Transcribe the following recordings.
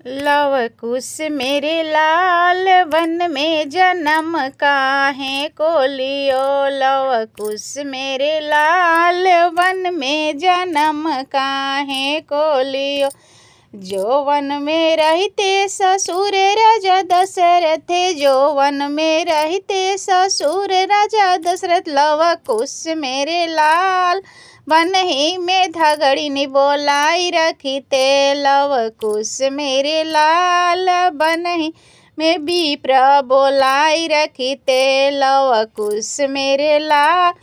Love कुश मेरे लाल one में जन्म काहे को लियो। लव कुश मेरे लाल वन में जन्म काहे को लियो। जो वन में रहते ससुर राजा दशरथ, जो वन में रहते ससुर राजा दशरथ। लव कुश मेरे लाल वन ही में धगड़िनी बोलाई रखिते। लव कुश मेरे लाल वन ही में विप्र बोलाई रखिते। लव कुश मेरे लाल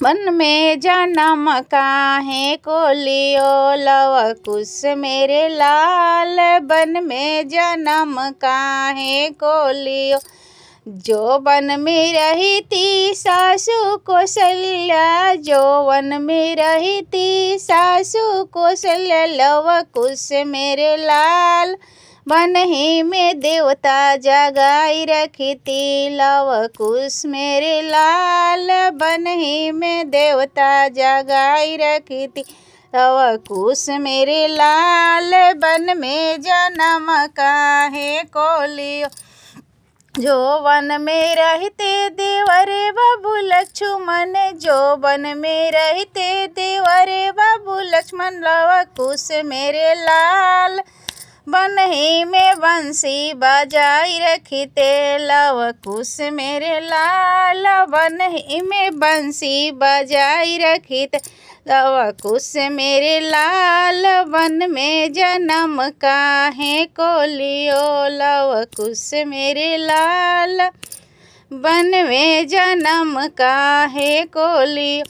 वन में जन्म काहे को लियो। लव कुश मेरे लाल वन में जन्म काहे को लियो। जो वन में रहती सासु कौशल्या, जो वन में रहती सासु कौशल्या। लव कुश मेरे लाल वन ही में देवता जगाई रखती। लव कुश मेरे लाल वन ही में देवता जगाई रखती। लव कुश मेरे लाल वन में जन्म काहे को लियो। जो वन में रहते देवर बाबू लक्ष्मण, जो वन में रहते देवर बाबू लक्ष्मण। लव कुश मेरे लाल वन ही में बंसी बजाई रखिते। लव कुश मेरे लाल वन ही में बंसी बजाई रखिते। लव कुश मेरे लाल वन में जन्म काहे को लियो। लव कुश मेरे लाल वन में जन्म काहे को लियो।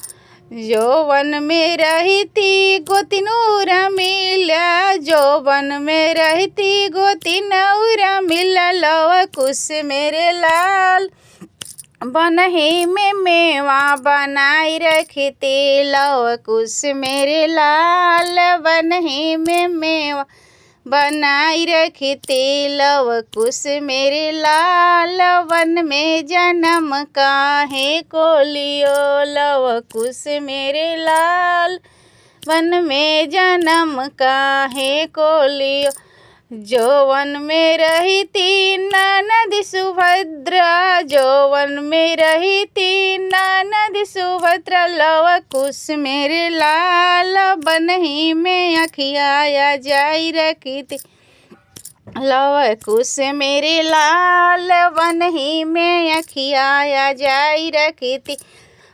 जो वन में रहती गोतिन उर्मिला, जो वन में रहती गोतिन उर्मिला। लव कुश मेरे लाल वन ही में मेवा बनाई रखती। लव कुश मेरे लाल वन ही में मेवा बनाई रखती। लव कुश मेरे लाल वन में जन्म काहे को लियो। लव कुश मेरे लाल वन में जन्म काहे को लियो। जो वन में रहती ननद सुभद्रा, जो वन में रहती ननद सुभद्रा। लव कुश मेरे लाल वन ही में अखियाया जाई रखी। लव कुश मेरे लाल वन ही में अखियाया जाई रखी।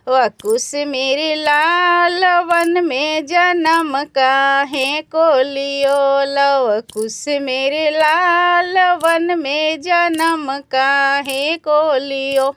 वह कुश मेरे लाल वन में जन्म काहे को लियो। लव कुश मेरे लाल वन में जन्म काहे को लियो।